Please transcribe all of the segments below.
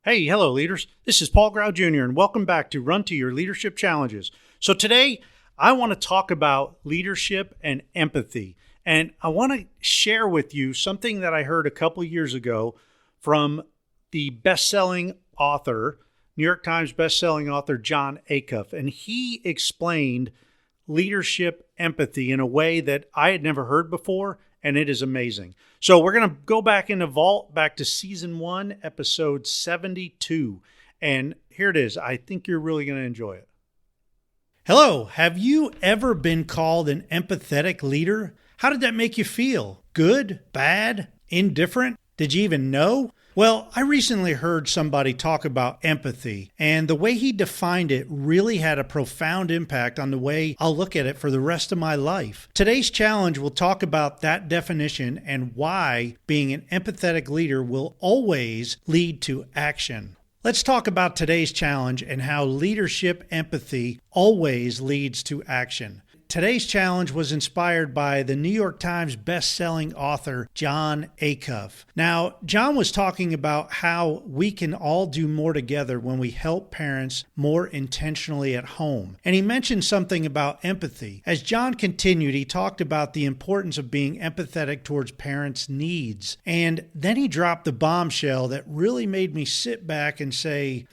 Hey, hello, leaders. This is Paul Grau Jr., and welcome back to Run to Your Leadership Challenges. So today, I want to talk about leadership and empathy. And I want to share with you something that I heard a couple years ago from the best-selling author, New York Times best-selling author, Jon Acuff. And he explained leadership empathy in a way that I had never heard before, and it is amazing. So we're going to go back in the vault, back to season 1, episode 72. And here it is. I think you're really going to enjoy it. Hello. Have you ever been called an empathetic leader? How did that make you feel? Good? Bad? Indifferent? Did you even know? Well, I recently heard somebody talk about empathy, and the way he defined it really had a profound impact on the way I'll look at it for the rest of my life. Today's challenge will talk about that definition and why being an empathetic leader will always lead to action. Let's talk about today's challenge and how leadership empathy always leads to action. Today's challenge was inspired by the New York Times best-selling author, Jon Acuff. Now, Jon was talking about how we can all do more together when we help parents more intentionally at home. And he mentioned something about empathy. As Jon continued, he talked about the importance of being empathetic towards parents' needs. And then he dropped the bombshell that really made me sit back and say,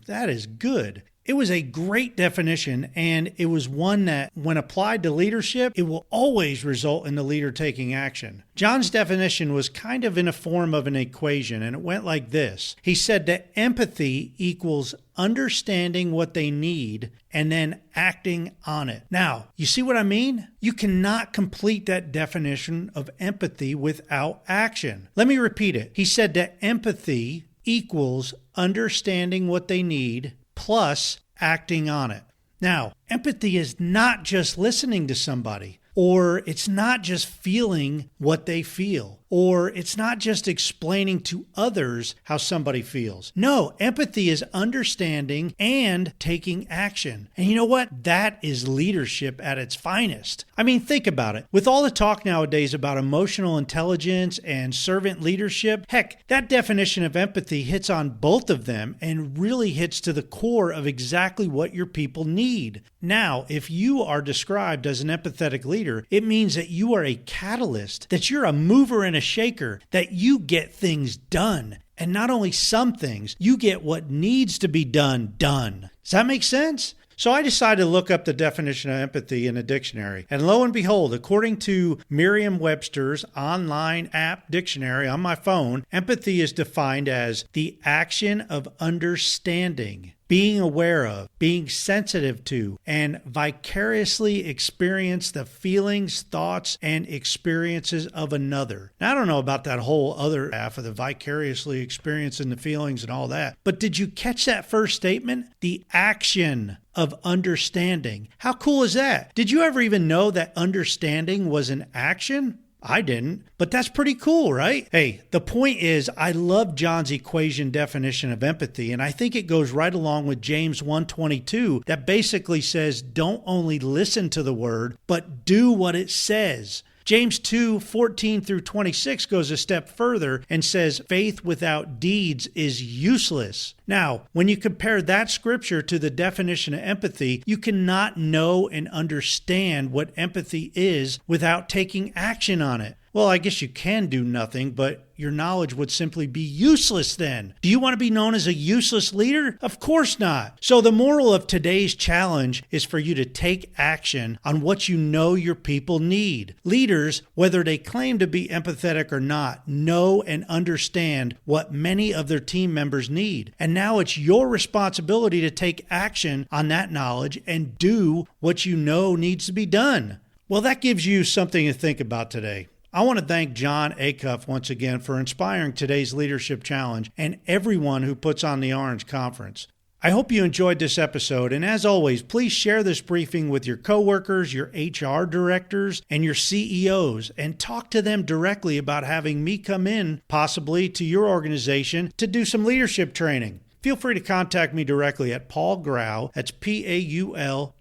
that is good. It was a great definition, and it was one that, when applied to leadership, it will always result in the leader taking action. Jon's definition was kind of in a form of an equation, and it went like this. He said that empathy equals understanding what they need and then acting on it. Now, you see what I mean? You cannot complete that definition of empathy without action. Let me repeat it. He said that empathy equals understanding what they need plus acting on it. Now, empathy is not just listening to somebody, or it's not just feeling what they feel, or it's not just explaining to others how somebody feels. No, empathy is understanding and taking action. And you know what? That is leadership at its finest. I mean, think about it. With all the talk nowadays about emotional intelligence and servant leadership, heck, that definition of empathy hits on both of them and really hits to the core of exactly what your people need. Now, if you are described as an empathetic leader, it means that you are a catalyst, that you're a mover and a shaker, that you get things done. And not only some things, you get what needs to be done. Does that make sense? So I decided to look up the definition of empathy in a dictionary. And lo and behold, according to Merriam-Webster's online app dictionary on my phone, empathy is defined as the action of understanding, being aware of, being sensitive to, and vicariously experience the feelings, thoughts, and experiences of another. Now, I don't know about that whole other half of the vicariously experiencing the feelings and all that, but did you catch that first statement? The action of understanding. How cool is that? Did you ever even know that understanding was an action? I didn't, but that's pretty cool, right? Hey, the point is, I love Jon's equation definition of empathy, and I think it goes right along with James 1:22 that basically says, don't only listen to the word, but do what it says. James 2:14 through 26 goes a step further and says, faith without deeds is useless. Now, when you compare that scripture to the definition of empathy, you cannot know and understand what empathy is without taking action on it. Well, I guess you can do nothing, but your knowledge would simply be useless then. Do you want to be known as a useless leader? Of course not. So the moral of today's challenge is for you to take action on what you know your people need. Leaders, whether they claim to be empathetic or not, know and understand what many of their team members need. And now it's your responsibility to take action on that knowledge and do what you know needs to be done. Well, that gives you something to think about today. I want to thank Jon Acuff once again for inspiring today's leadership challenge and everyone who puts on the Orange Conference. I hope you enjoyed this episode, and as always, please share this briefing with your coworkers, your HR directors, and your CEOs, and talk to them directly about having me come in, possibly to your organization, to do some leadership training. Feel free to contact me directly at Paul Grau, that's Paulgrau,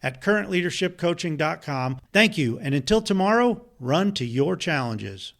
at currentleadershipcoaching.com. Thank you, and until tomorrow, run to your challenges.